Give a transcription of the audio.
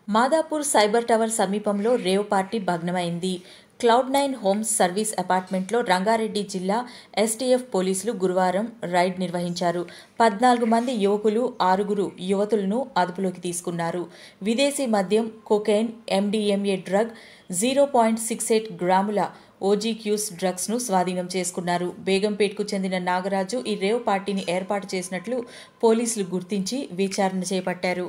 Madhapur cyber tower సమీపంలో rave party భగ్నమైంది. క్లౌడ్9 homes service అపార్ట్మెంట్లో రంగారెడ్డి జిల్లా ఎస్టీఎఫ్ పోలీసులు గురువారం రైడ్ నిర్వహించారు. 14 మంది యువకులు, 6 యువతులను అదుపులోకి తీసుకున్నారు. విదేశీ మద్యం, కొకైన్, ఎండీఎంఏ డ్రగ్, 0.68 గ్రాముల ఓజీక్యూస్ డ్రగ్స్ను స్వాధీనం చేసుకున్నారు. బేగంపేట్కు చెందిన నాగరాజు ఈ రేవ్ పార్టీని ఏర్పాటు చేసినట్లు పోలీసులు గుర్తించి విచారణ చేపట్టారు.